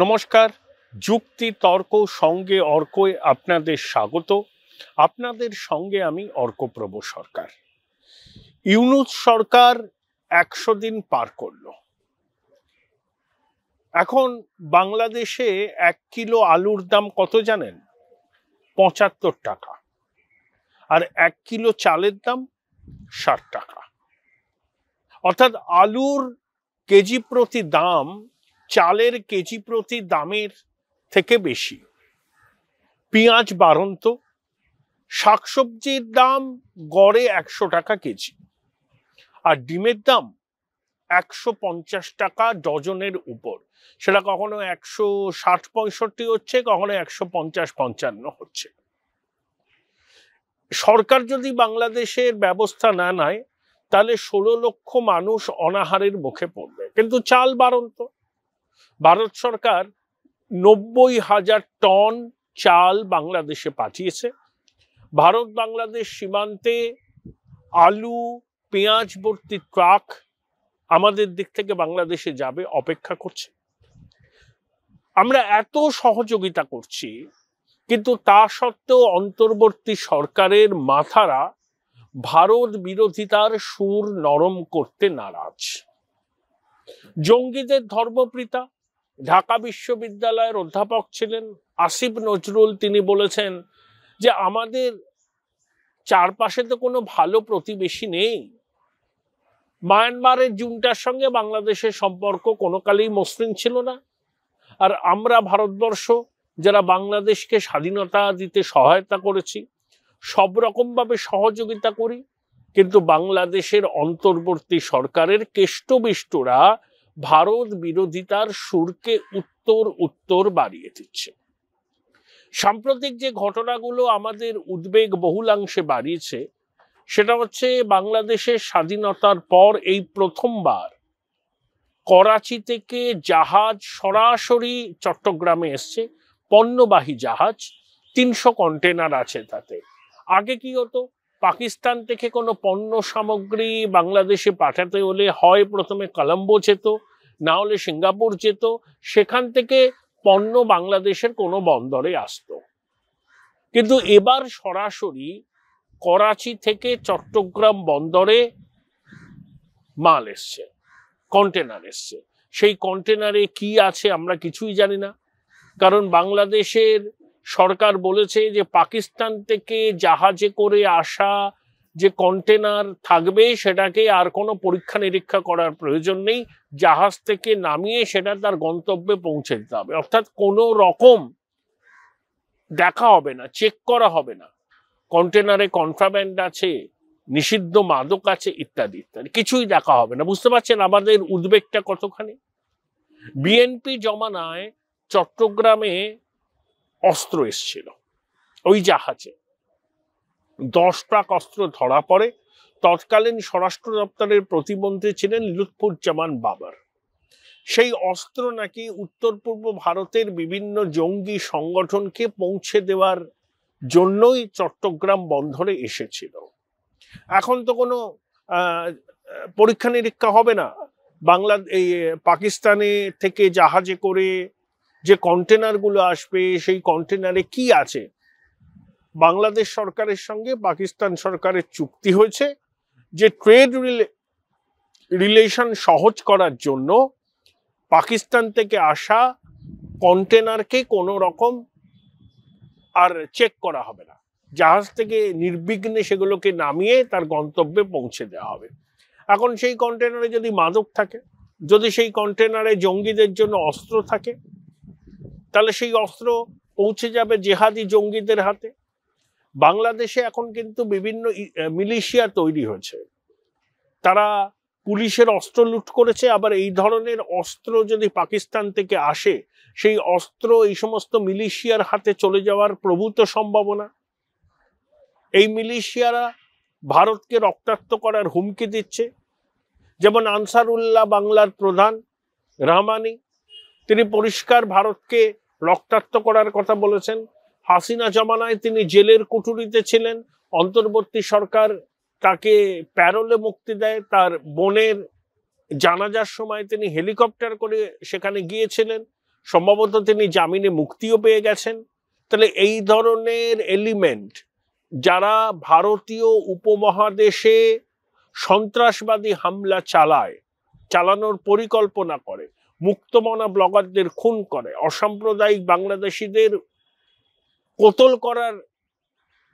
নমস্কার। যুক্তি তর্ক সঙ্গে অর্কয় আপনাদের স্বাগত। আপনাদের সঙ্গে আমি অর্কপ্রভ সরকার। ইউনূস সরকার ১০০ দিন পার করল। এখন বাংলাদেশে ১ কিলো আলুর দাম কত জানেন? ৭৫ টাকা। আর ১ কিলো চালের দাম ৬০ টাকা। অর্থাৎ আলুর কেজি প্রতি দাম চালের কেজি প্রতি দামের থেকে বেশি। পেঁয়াজ বাড়ন্ত, শাকসবজির দাম গড়ে ১০০ টাকা কেজি, আর ডিমের দাম ১৫০ টাকা ডজনের উপর। সেটা কখনো ১৬০-৬৫ হচ্ছে, কখনো ১৫০-৫৫ হচ্ছে। সরকার যদি বাংলাদেশের ব্যবস্থা না নেয় তাহলে ১৬ লক্ষ মানুষ অনাহারের মুখে পড়বে। কিন্তু চাল বাড়ন্ত। ভারত সরকার ৯০,০০০ টন চাল বাংলাদেশে পাঠিয়েছে। ভারত বাংলাদেশ সীমান্তে আলু পেঁয়াজ ভর্তি ট্রাক আমাদের দিক থেকে বাংলাদেশে যাবে, অপেক্ষা করছে। আমরা এত সহযোগিতা করছি, কিন্তু তা সত্ত্বেও অন্তর্বর্তী সরকারের মাথারা ভারত বিরোধিতার সুর নরম করতে নারাজ। জঙ্গিদের ধর্মপ্রীতা ঢাকা বিশ্ববিদ্যালয়ের অধ্যাপক ছিলেন আসিফ নজরুল, তিনি বলেছেন যে আমাদের চারপাশে তো কোনো ভালো প্রতিবেশী নেই। মায়ানমারের জুন্টার সঙ্গে বাংলাদেশের সম্পর্ক কোনো কালেই মসৃণ ছিল না। আর আমরা ভারতবর্ষ যারা বাংলাদেশকে স্বাধীনতা দিতে সহায়তা করেছি, সব রকমভাবে সহযোগিতা করি, কিন্তু বাংলাদেশের অন্তর্বর্তী সরকারের কেষ্টবিষ্টরা ভারত বিরোধিতার সুরকে উত্তর বাড়িয়ে দিচ্ছে। সাম্প্রতিক যে ঘটনাগুলো আমাদের উদ্বেগ বহুলাংশে বাড়িয়েছে, সেটা হচ্ছে বাংলাদেশের স্বাধীনতার পর এই প্রথমবার করাচি থেকে জাহাজ সরাসরি চট্টগ্রামে এসছে, পণ্যবাহী জাহাজ, ৩০০ কন্টেনার আছে তাতে। আগে কি হতো, পাকিস্তান থেকে কোনো পণ্য সামগ্রী বাংলাদেশে পাঠাতে হলে হয় প্রথমে কলম্বো যেত, না হলে সিঙ্গাপুর যেত, সেখান থেকে পণ্য বাংলাদেশের কোনো বন্দরে আসতো। কিন্তু এবার সরাসরি করাচি থেকে চট্টগ্রাম বন্দরে মাল এসছে, কন্টেনার এসছে। সেই কন্টেনারে কি আছে আমরা কিছুই জানি না, কারণ বাংলাদেশের সরকার বলেছে যে পাকিস্তান থেকে জাহাজে করে আসা যে কন্টেনার থাকবে সেটাকে আর কোনো পরীক্ষা নিরীক্ষা করার প্রয়োজন নেই, জাহাজ থেকে নামিয়ে সেটা তার গন্তব্যে পৌঁছে দিতে হবে। অর্থাৎ কোনো রকম দেখা হবে না, চেক করা হবে না কন্টেনারে কন্ট্রাব্যান্ড আছে, নিষিদ্ধ মাদক আছে, ইত্যাদি ইত্যাদি, কিছুই দেখা হবে না। বুঝতে পারছেন আমাদের উদ্বেগটা কতখানি? বিএনপি জমানায় চট্টগ্রামে অস্ত্র এসছিল ওই জাহাজে, ১০ ট্রাক অস্ত্র ধরা পড়ে। তৎকালীন স্বরাষ্ট্র দপ্তরের প্রতিমন্ত্রী ছিলেন লুৎফুজ্জামান বাবর। সেই অস্ত্র নাকি উত্তর পূর্ব ভারতের বিভিন্ন জঙ্গি সংগঠনকে পৌঁছে দেওয়ার জন্যই চট্টগ্রাম বন্দরে এসেছিল। এখন তো কোনো পরীক্ষা নিরীক্ষা হবে না। এই পাকিস্তানে থেকে জাহাজে করে যে কন্টেনারগুলো আসবে, সেই কন্টেনারে কি আছে? বাংলাদেশ সরকারের সঙ্গে পাকিস্তান সরকারের চুক্তি হয়েছে যে ট্রেড রিলেশন সহজ করার জন্য পাকিস্তান থেকে আসা কন্টেনারকে কোনো রকম আর চেক করা হবে না, জাহাজ থেকে নির্বিঘ্নে সেগুলোকে নামিয়ে তার গন্তব্যে পৌঁছে দেওয়া হবে। এখন সেই কন্টেনারে যদি মাদক থাকে, যদি সেই কন্টেনারে জঙ্গিদের জন্য অস্ত্র থাকে, তাহলে সেই অস্ত্র পৌঁছে যাবে জেহাদি জঙ্গিদের হাতে। বাংলাদেশে এখন কিন্তু বিভিন্ন মিলিশিয়া তৈরি হয়েছে, তারা পুলিশের অস্ত্র লুট করেছে। আবার এই ধরনের অস্ত্র যদি পাকিস্তান থেকে আসে, সেই অস্ত্র এই সমস্ত মিলিশিয়ার হাতে চলে যাওয়ার প্রভূত সম্ভাবনা। এই মিলিশিয়ারা ভারতকে রক্তাক্ত করার হুমকি দিচ্ছে। যেমন আনসারুল্লাহ বাংলার প্রধান রাহমানি, তিনি পরিষ্কার ভারতকে রক্তাক্ত করার কথা বলেছেন। হাসিনা জমানায় তিনি জেলের কুঠুরিতে ছিলেন, অন্তর্বর্তী সরকার তাকে প্যারোলে মুক্তি দেয়। তার বোনের জানাজার সময় তিনি হেলিকপ্টার করে সেখানে গিয়েছিলেন। সম্ভবত তিনি জামিনে মুক্তিও পেয়ে গেছেন। তাহলে এই ধরনের এলিমেন্ট যারা ভারতীয় উপমহাদেশে সন্ত্রাসবাদী হামলা চালানোর পরিকল্পনা করে, মুক্তমনা ব্লগারদের খুন করে, অসাম্প্রদায়িক বাংলাদেশিদের কতল করার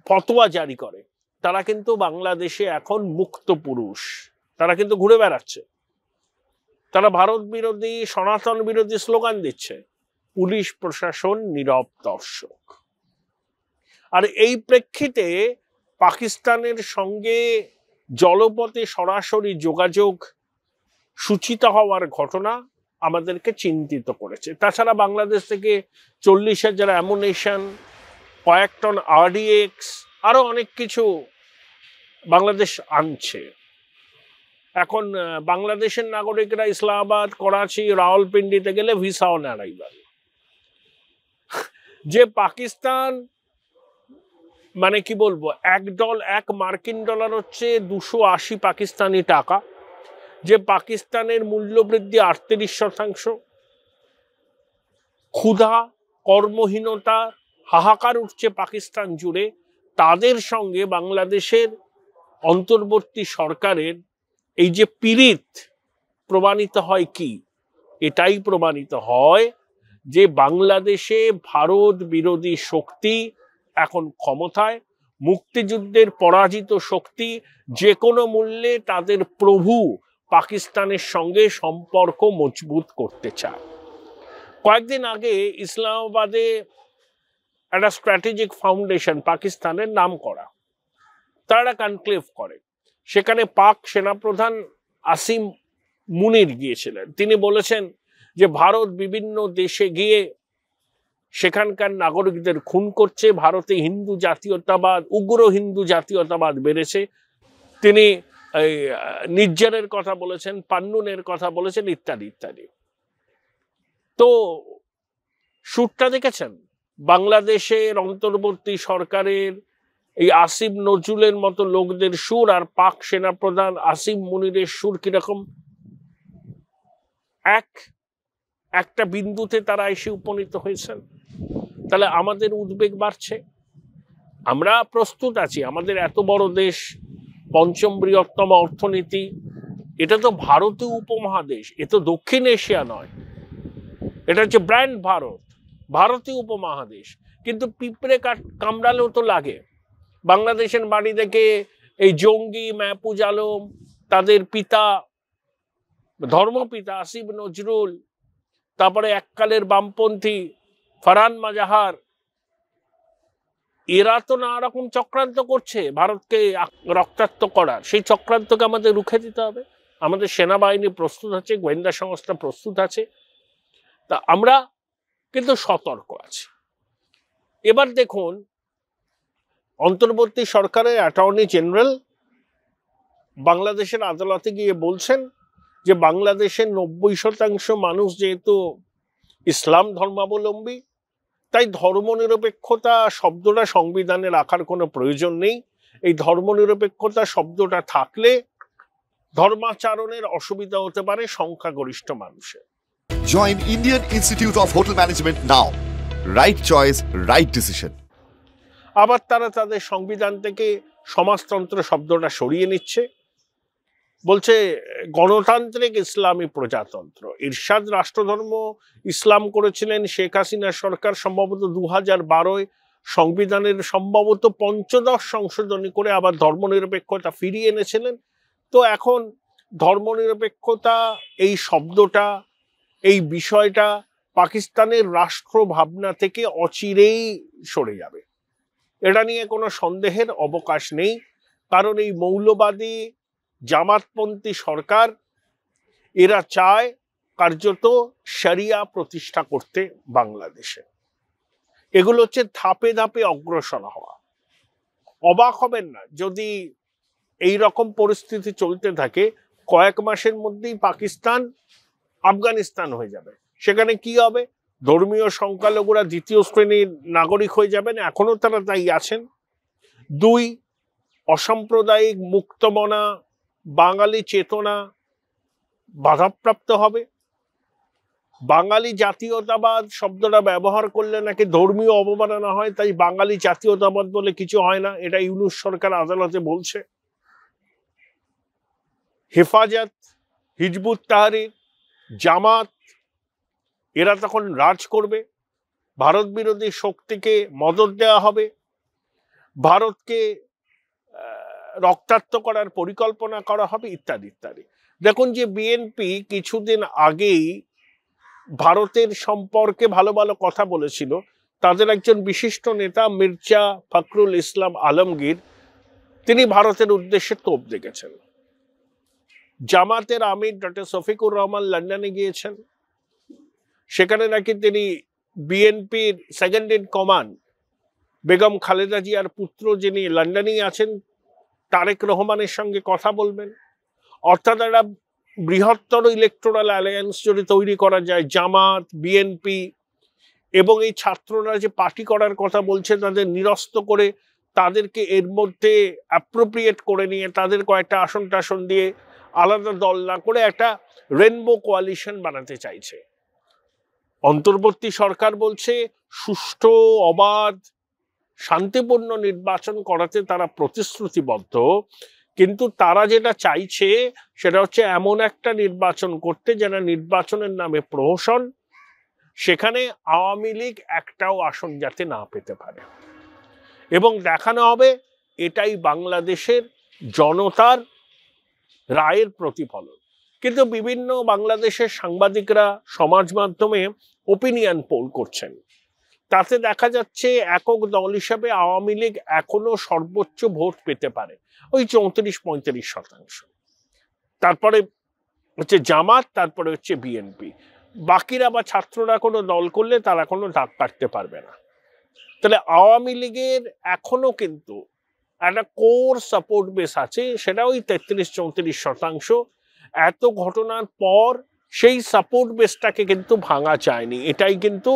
ফতোয়া জারি করে, তারা কিন্তু বাংলাদেশে এখন মুক্ত পুরুষ, তারা কিন্তু ঘুরে বেড়াচ্ছে, তারা ভারত বিরোধী সনাতন বিরোধী স্লোগান দিচ্ছে। পুলিশ প্রশাসন নীরব দর্শক। আর এই প্রেক্ষিতে পাকিস্তানের সঙ্গে জলপথে সরাসরি যোগাযোগ সূচিত হওয়ার ঘটনা আমাদেরকে চিন্তিত করেছে। তাছাড়া বাংলাদেশ থেকে 40,000 অ্যামুনেশন, কয়েক টন RDX, আরো অনেক কিছু বাংলাদেশ আনছে। এখন বাংলাদেশের নাগরিকরা ইসলামাবাদ, করাচি, রাওয়ালপিন্ডিতে গেলে ভিসা অন অ্যারাইভাল। যে পাকিস্তান মানে কি বলবো, এক মার্কিন ডলার হচ্ছে 280 পাকিস্তানি টাকা, যে পাকিস্তানের মূল্যবৃদ্ধি 38%, ক্ষুধা, কর্মহীনতা, হাহাকার উঠছে পাকিস্তান জুড়ে, তাদের সঙ্গে বাংলাদেশের অন্তর্বর্তী সরকারের এই যে পীড়িত প্রমাণিত হয় কি? এটাই প্রমাণিত হয় যে বাংলাদেশে ভারত বিরোধী শক্তি এখন ক্ষমতায়, মুক্তিযুদ্ধের পরাজিত শক্তি যে কোনো মূল্যে তাদের প্রভু পাকিস্তানের সঙ্গে সম্পর্ক মজবুত করতে চায়। কয়েকদিন আগে ইসলামাবাদে একটা স্ট্র্যাটেজিক ফাউন্ডেশন পাকিস্তানের নাম করা, তারা কনক্লেভ করে। সেখানে পাক সেনাপ্রধান আসিম মুনির গিয়েছিলেন। তিনি বলেছেন যে ভারত বিভিন্ন দেশে গিয়ে সেখানকার নাগরিকদের খুন করছে, ভারতে হিন্দু জাতীয়তাবাদ, উগ্র হিন্দু জাতীয়তাবাদ বেড়েছে। তিনি নিজ্জারের কথা বলেছেন, পান্নুনের কথা বলেছেন, ইত্যাদি ইত্যাদি। তো সুরটা দেখেছেন বাংলাদেশের অন্তর্বর্তী সরকারের এই আসিফ নজরুলের মতো লোকদের সুর আর পাক সেনাপ্রধান আসিম মুনিরের সুর কিরকম? একটা বিন্দুতে তারা এসে উপনীত হয়েছেন। তাহলে আমাদের উদ্বেগ বাড়ছে। আমরা প্রস্তুত আছি, আমাদের এত বড় দেশ, 5ম বৃহত্তম অর্থনীতি, এটা তো ভারতীয় উপমহাদেশ, এ তো দক্ষিণ এশিয়া নয়, এটা হচ্ছে ব্র্যান্ড ভারত, ভারতীয় উপমহাদেশ। কিন্তু পিঁপড়ে কামড়ালেও তো লাগে। বাংলাদেশের বাড়ি থেকে এই জঙ্গি মাহফুজ আলম, তাদের পিতা ধর্মপিতা আসিফ নজরুল, তারপরে এককালের বামপন্থী ফারহান মাজাহার, এরা তো নানা রকম চক্রান্ত করছে ভারতকে রক্তাক্ত করার। সেই চক্রান্তকে আমাদের রুখে দিতে হবে। আমাদের সেনাবাহিনী প্রস্তুত আছে, গোয়েন্দা সংস্থা প্রস্তুত আছে, তা আমরা কিন্তু সতর্ক আছি। এবার দেখুন, অন্তর্বর্তী সরকারের অ্যাটর্নি জেনারেল বাংলাদেশের আদালতে গিয়ে বলছেন যে বাংলাদেশের 90% মানুষ যেহেতু ইসলাম ধর্মাবলম্বী, তাই ধর্মনিরপেক্ষতা শব্দটা সংবিধানে রাখার কোনো প্রয়োজন নেই। এই ধর্মনিরপেক্ষতা শব্দটা থাকলে ধর্মাচরণের অসুবিধা হতে পারে সংখ্যাগরিষ্ঠ মানুষের। Join Indian Institute of Hotel Management now. Right choice, right decision. আবার তারা তাদের সংবিধান থেকে সমাজতন্ত্র শব্দটা সরিয়ে নিচ্ছে, বলছে গণতান্ত্রিক ইসলামী প্রজাতন্ত্র। ইরশাদ রাষ্ট্রধর্ম ইসলাম করেছিলেন শেখ হাসিনা সরকার, সম্ভবত 2012 সংবিধানের সম্ভবত 15 সংশোধনী করে আবার ধর্মনিরপেক্ষতা ফিরিয়ে এনেছিলেন। তো এখন ধর্মনিরপেক্ষতা এই শব্দটা, এই বিষয়টা পাকিস্তানের রাষ্ট্র ভাবনা থেকে অচিরেই সরে যাবে, এটা নিয়ে কোনো সন্দেহের অবকাশ নেই। কারণ এই মৌলবাদী জামাতপন্থী সরকার, এরা চায় কার্যত শরিয়া প্রতিষ্ঠা করতে বাংলাদেশে। এগুলো হচ্ছে ধাপে ধাপে অগ্রসর হওয়া। অবাক হবেন না যদি এই রকম পরিস্থিতি চলতে থাকে, কয়েক মাসের মধ্যেই পাকিস্তান আফগানিস্তান হয়ে যাবে। সেখানে কি হবে? ধর্মীয় সংখ্যালঘুরা দ্বিতীয় শ্রেণীর নাগরিক হয়ে যাবেন, এখনো তারা তাই আছেন। 2, অসাম্প্রদায়িক মুক্তমনা বাঙালি চেতনা বাধাপ্রাপ্ত হবে। বাঙালি জাতীয়তাবাদ শব্দটা ব্যবহার করলে নাকি ধর্মীয় অবমাননা হয়, তাই বাঙালি জাতীয়তাবাদ বলে কিছু হয় না, এটা ইউনূস সরকার আদালতে বলছে। হেফাজত, হিজবুত তাহরির, জামাত এরা তখন রাজ করবে, ভারত বিরোধী শক্তিকে মদদ দেওয়া হবে, ভারতকে রক্তাক্ত করার পরিকল্পনা করা হবে, ইত্যাদি ইত্যাদি। দেখুন যে বিএনপি কিছুদিন আগেই ভারতের সম্পর্কে ভালো ভালো কথা বলেছিল, তাদের একজন বিশিষ্ট নেতা মির্জা ফখরুল ইসলাম আলমগীর তিনি ভারতের উদ্দেশ্যে তোপ দেখেছেন। জামাতের আমির ডক্টর শফিকুর রহমান লন্ডনে গিয়েছেন, সেখানে নাকি তিনি বিএনপির second in command Begum Khaleda জিয়ার পুত্র যিনি লন্ডনেই আছেন তারেক রহমানের সঙ্গে কথা বলবেন। অর্থাৎ একটা বৃহত্তর ইলেকটোরাল অ্যালায়েন্স যদি তৈরি করা যায়, জামাত, বিএনপি এবং এই ছাত্ররা যে পার্টি করার কথা বলছে তাদের নিরস্ত করে তাদেরকে এর মধ্যে অ্যাপ্রোপ্রিয়েট করে নিয়ে তাদের কয়েকটা আসন টাসন দিয়ে আলাদা দল না করে একটা রেনবো কোয়ালিশন বানাতে চাইছে। অন্তর্বর্তী সরকার বলছে সুষ্ঠু, অবাধ, শান্তিপূর্ণ নির্বাচন করাতে তারা প্রতিশ্রুতিবদ্ধ, কিন্তু তারা যেটা চাইছে সেটা হচ্ছে এমন একটা নির্বাচন করতে যেটা নির্বাচনের নামে প্রহসন, সেখানে আওয়ামী লীগ একটাও আসন যাতে না পেতে পারে, এবং দেখানো হবে এটাই বাংলাদেশের জনতার রায়ের প্রতিফলন। কিন্তু বিভিন্ন বাংলাদেশের সাংবাদিকরা সমাজ মাধ্যমে ওপিনিয়ন পোল করছেন, তাতে দেখা যাচ্ছে একক দল হিসাবে আওয়ামী লীগ এখনো সর্বোচ্চ ভোট পেতে পারে, ওই 34-35%। তারপরে হচ্ছে জামাত, তারপরে হচ্ছে বিএনপি, বাকিরা বা ছাত্ররা কোনো দল করলে তারা কোনো দাগ কাটতে পারবে না। তাহলে আওয়ামী লীগের এখনো কিন্তু একটা কোর সাপোর্ট বেস আছে, সেটা ওই 33-34%। এত ঘটনার পর সেই সাপোর্ট বেসটাকে কিন্তু ভাঙা যায়নি, এটাই কিন্তু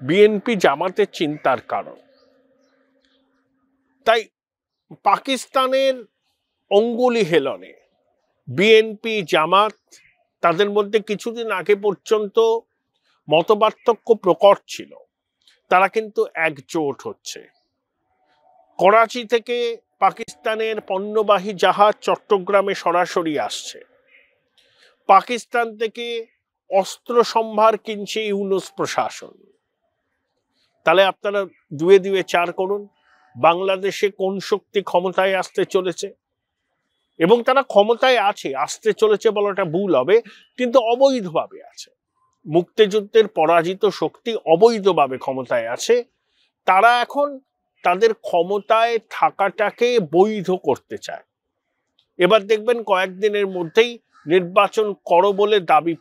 বিএনপি জামাতের চিন্তার কারণ। তাই পাকিস্তানের অঙ্গুলি হেলনে বিএনপি জামাত তাদের মধ্যে কিছুদিন আগে পর্যন্ত মতপার্থক্য প্রকট ছিল, তারা কিন্তু একজোট হচ্ছে। করাচি থেকে পাকিস্তানের পণ্যবাহী জাহাজ চট্টগ্রামে সরাসরি আসছে, পাকিস্তান থেকে অস্ত্র সম্ভার কিনছে ইউনূস প্রশাসন। তাহলে আপনারা দুয়ে দুয়ে চার করুন, বাংলাদেশে কোন শক্তি ক্ষমতায় আসতে চলেছে, এবং তারা ক্ষমতায় আছে, আসতে চলেছে বলাটা ভুল হবে, কিন্তু অবৈধভাবে আছে। মুক্তিযুদ্ধের পরাজিত শক্তি অবৈধভাবে ক্ষমতায় আছে, তারা এখন তাদের ক্ষমতায় থাকাটাকে বৈধ করতে চায়। এবার দেখবেন কয়েকদিনের মধ্যেই নির্বাচন করো বলে দাবি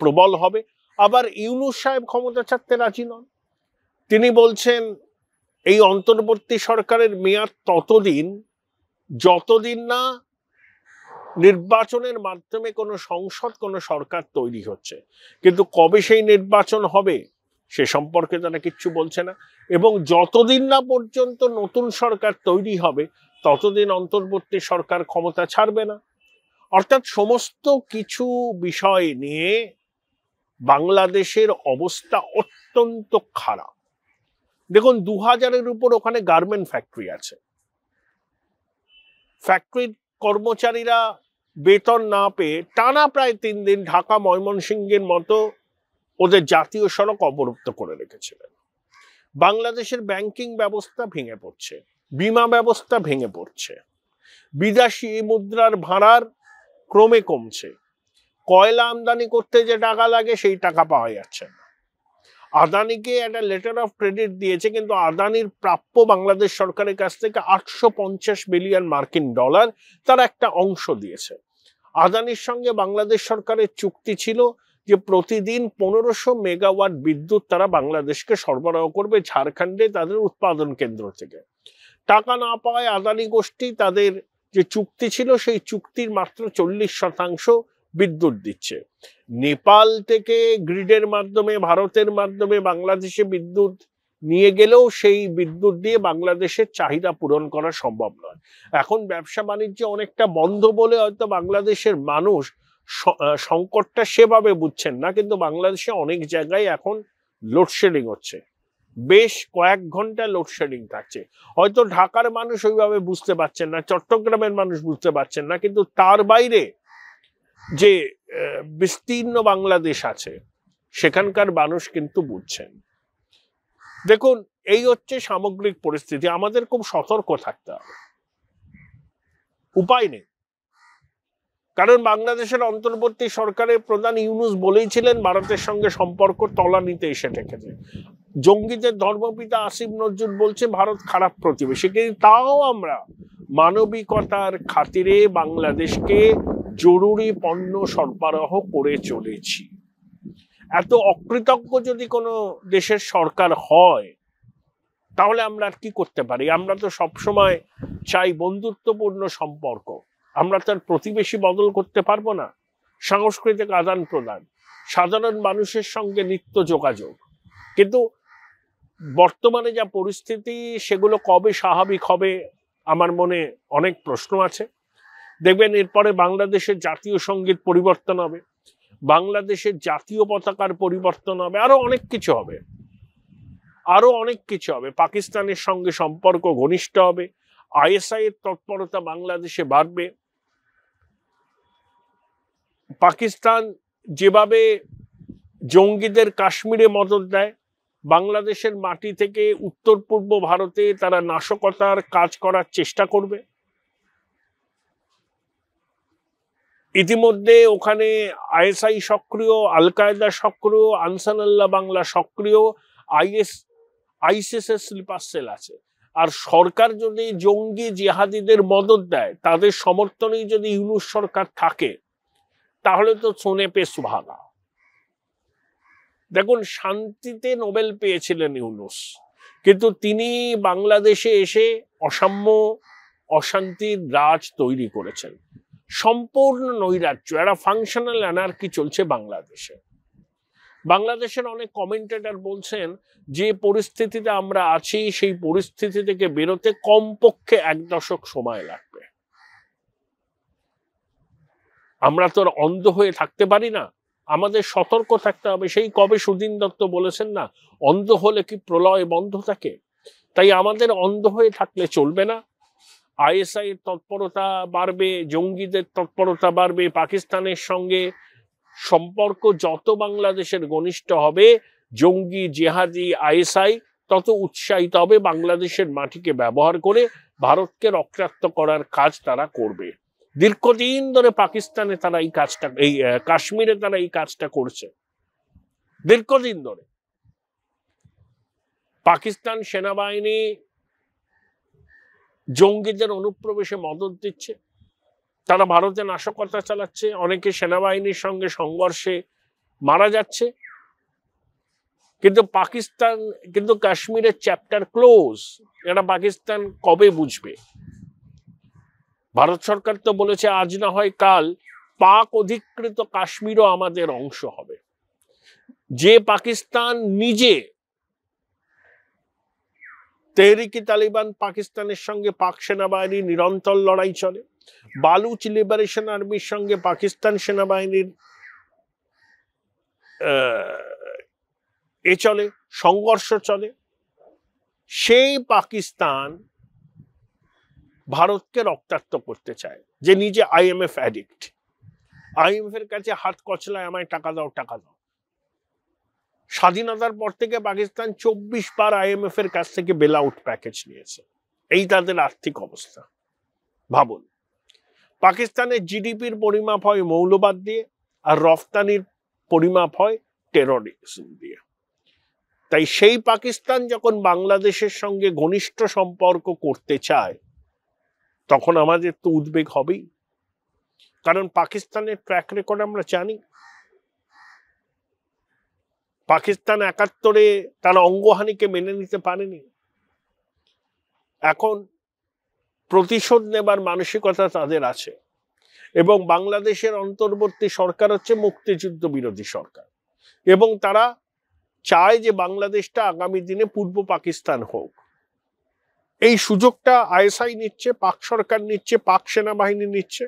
প্রবল হবে। আবার ইউনূস সাহেব ক্ষমতা ছাড়তে রাজি নন, তিনি বলছেন এই অন্তর্বর্তী সরকারের মেয়াদ ততদিন যতদিন না নির্বাচনের মাধ্যমে কোনো সংসদ, কোনো সরকার তৈরি হচ্ছে। কিন্তু কবে সেই নির্বাচন হবে সে সম্পর্কে তারা কিচ্ছু বলছে না, এবং যতদিন না পর্যন্ত নতুন সরকার তৈরি হবে ততদিন অন্তর্বর্তী সরকার ক্ষমতা ছাড়বে না। অর্থাৎ সমস্ত কিছু বিষয় নিয়ে বাংলাদেশের অবস্থা অত্যন্ত খারাপ। দেখুন 2000-এর উপর ওখানে গার্মেন্ট ফ্যাক্টরি আছে, ফ্যাক্টরির কর্মচারীরা বেতন না পেয়ে টানা প্রায় 3 দিন ঢাকা ময়মনসিংহের মতো ওদের জাতীয় সড়ক অবরুদ্ধ করে রেখেছিলেন। বাংলাদেশের ব্যাংকিং ব্যবস্থা ভেঙে পড়ছে, বিমা ব্যবস্থা ভেঙে পড়ছে, বিদেশি মুদ্রার ভাড়ার ক্রমে কমছে, কয়লা আমদানি করতে যে টাকা লাগে সেই টাকা পাওয়া যাচ্ছে না। আদানিকে একটা লেটার অফ ক্রেডিট দিয়েছে, কিন্তু আদানির প্রাপ্য বাংলাদেশ সরকারের কাছ থেকে 850 বিলিয়ন মার্কিন ডলার, তার একটা অংশ দিয়েছে। আদানির সঙ্গে বাংলাদেশ সরকারের চুক্তি ছিল যে প্রতিদিন 1500 মেগাওয়াট বিদ্যুৎ তারা বাংলাদেশকে সরবরাহ করবে ঝাড়খণ্ডে তাদের উৎপাদন কেন্দ্র থেকে। টাকা না পাওয়ায় আদানি গোষ্ঠী তাদের যে চুক্তি ছিল সেই চুক্তির মাত্র 40% বিদ্যুৎ দিচ্ছে। নেপাল থেকে গ্রিডের মাধ্যমে, ভারতের মাধ্যমে বাংলাদেশে বিদ্যুৎ নিয়ে গেলেও সেই বিদ্যুৎ দিয়ে বাংলাদেশের চাহিদা পূরণ করা সম্ভব নয়। এখন ব্যবসা বাণিজ্য অনেকটা বন্ধ বলে হয়তো বাংলাদেশের মানুষ সংকটটা সেভাবে বুঝছেন না, কিন্তু বাংলাদেশে অনেক জায়গায় এখন লোডশেডিং হচ্ছে, বেশ কয়েক ঘন্টা লোডশেডিং থাকছে। হয়তো ঢাকার মানুষ ওইভাবে বুঝতে পারছেন না, চট্টগ্রামের মানুষ বুঝতে পারছেন না, কিন্তু তার বাইরে যে বিস্তীর্ণ বাংলাদেশ আছে সেখানকার মানুষ কিন্তু বুঝছেন। দেখুন, এই হচ্ছে সামগ্রিক পরিস্থিতি। আমাদের খুব সতর্ক থাকতে হবে, উপায় নেই। কারণ বাংলাদেশের অন্তর্বর্তী সরকারের প্রধান ইউনূস বলেইছিলেন ভারতের সঙ্গে সম্পর্ক তলানিতে এসে ঠেকেছে। জঙ্গিদের ধর্মপিতা আসিফ নজরুল বলছে ভারত খারাপ প্রতিবেশী, কিন্তু তাও আমরা মানবিকতার খাতিরে বাংলাদেশকে জরুরি পণ্য সরবরাহ করে চলেছি। এত অকৃতজ্ঞ যদি কোনো দেশের সরকার হয় তাহলে আমরা আর কি করতে পারি? আমরা তো সবসময় চাই বন্ধুত্বপূর্ণ সম্পর্ক, আমরা তার প্রতিবেশী বদল করতে পারবো না। সাংস্কৃতিক আদান প্রদান, সাধারণ মানুষের সঙ্গে নিত্য যোগাযোগ, কিন্তু বর্তমানে যা পরিস্থিতি সেগুলো কবে স্বাভাবিক হবে আমার মনে অনেক প্রশ্ন আছে। দেখবেন এরপরে বাংলাদেশের জাতীয় সঙ্গীত পরিবর্তন হবে, বাংলাদেশের জাতীয় পতাকার পরিবর্তন হবে, আরো অনেক কিছু হবে, আরো অনেক কিছু হবে। পাকিস্তানের সঙ্গে সম্পর্ক ঘনিষ্ঠ হবে, আইএসআই এর তৎপরতা বাংলাদেশে বাড়বে। পাকিস্তান যেভাবে জঙ্গিদের কাশ্মীরে মদত দেয়, বাংলাদেশের মাটি থেকে উত্তর পূর্ব ভারতে তারা নাশকতার কাজ করার চেষ্টা করবে। ইতিমধ্যে ওখানে আইএসআই সক্রিয়, আল কায়দা সক্রিয়, আনসারুল্লাহ বাংলা সক্রিয়, আইসিস এর স্লিপার সেল আছে। আর সরকার যদি জঙ্গি জিহাদিদের মদত দেয়, তাদের সমর্থনেই যদি ইউনূস সরকার থাকে, তাহলে তো সোনে পে সুহাগা। দেখুন, শান্তিতে নোবেল পেয়েছিলেন ইউনূস, কিন্তু তিনি বাংলাদেশে এসে অসাম্য অশান্তির রাজ তৈরি করেছেন। সম্পূর্ণ নৈরাজ্য, একটা ফাংশনাল অ্যানার্কি চলছে বাংলাদেশে। বাংলাদেশের অনেক কমেন্টেটর বলছেন যে পরিস্থিতিতে আমরা আছি সেই পরিস্থিতি থেকে বেরোতে কমপক্ষে 1 দশক সময় লাগবে। আমরা তো অন্ধ হয়ে থাকতে পারি না, আমাদের সতর্ক থাকতে হবে। সেই কবে সুধীন দত্ত বলেছেন না, অন্ধ হলে কি প্রলয় বন্ধ থাকে? তাই আমাদের অন্ধ হয়ে থাকলে চলবে না। আইএসআই এর তৎপরতা বাড়বে, জঙ্গিদের তৎপরতা বাড়বে, পাকিস্তানের সঙ্গে সম্পর্ক যত বাংলাদেশের ঘনিষ্ঠ হবে, জঙ্গি জিহাদি আইএসআই তত উৎসাহিত হবে বাংলাদেশের মাটিকে ব্যবহার করে ভারতকে রক্তাক্ত করার কাজ তারা করবে। দীর্ঘদিন ধরে পাকিস্তানে তারা এই কাজটা, এই কাশ্মীরে তারা এই কাজটা করছে দীর্ঘদিন ধরে। পাকিস্তান সেনাবাহিনী জঙ্গিদের অনুপ্রবেশে মদত দিচ্ছে, তারা ভারতে নাশকতা চালাচ্ছে, অনেকে সেনাবাহিনীর সঙ্গে সংঘর্ষে মারা যাচ্ছে। কিন্তু কাশ্মীরের চ্যাপ্টার ক্লোজ। এটা পাকিস্তান কবে বুঝবে? ভারত সরকার তো বলেছে আজ না হয় কাল পাক অধিকৃত কাশ্মীরও আমাদের অংশ হবে। যে পাকিস্তান নিজে তেহরিকি তালিবান পাকিস্তানের সঙ্গে পাক সেনাবাহিনীর নিরন্তর লড়াই চলে, বালুচ লিবারেশন আর্মির সঙ্গে পাকিস্তান সেনাবাহিনীর চলে, সংঘর্ষ চলে, সেই পাকিস্তান ভারতকে রক্তাক্ত করতে চায়, যে নিজে আইএমএফ অ্যাডিক্ট। আইএমএফ এর কাছে হাত কচলায়, আমায় টাকা দাও টাকা দাও। স্বাধীনতার পর থেকে পাকিস্তান 24 বার আইএমএফ এর কাছ থেকে বেল আউট প্যাকেজ নিয়েছে। এই তাদের আর্থিক অবস্থা। ভাবুন, পাকিস্তানের জিডিপির পরিমাপ হয় মৌলবাদ দিয়ে, আর রফতানির পরিমাপ হয় টেররিজম দিয়ে। তাই সেই পাকিস্তান যখন বাংলাদেশের সঙ্গে ঘনিষ্ঠ সম্পর্ক করতে চায়, তখন আমাদের তো উদ্বেগ হবেই। কারণ পাকিস্তানের ট্র্যাক রেকর্ড আমরা জানি। পাকিস্তান 71-এ তারা অঙ্গহানিকে মেনে নিতে পারেনি। এখন প্রতিশোধ নেবার মানসিকতা তাদের আছে, এবং বাংলাদেশের অন্তর্বর্তী সরকার হচ্ছে মুক্তিযুদ্ধ বিরোধী সরকার, এবং তারা চায় যে বাংলাদেশটা আগামী দিনে পূর্ব পাকিস্তান হোক। এই সুযোগটা আইএসআই নিচ্ছে, পাক সরকার নিচ্ছে, পাক সেনাবাহিনী নিচ্ছে।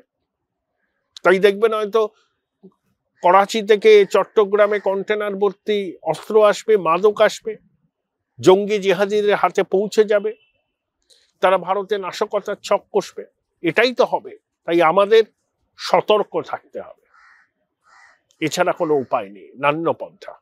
তাই দেখবেন হয়তো করাচি থেকে চট্টগ্রামে কন্টেনার ভর্তি অস্ত্র আসবে, মাদক আসবে, জঙ্গি জিহাদিদের হাতে পৌঁছে যাবে, তারা ভারতে নাশকতার ছক কষবে। এটাই তো হবে। তাই আমাদের সতর্ক থাকতে হবে, এছাড়া কোনো উপায় নেই, নান্য পন্থা।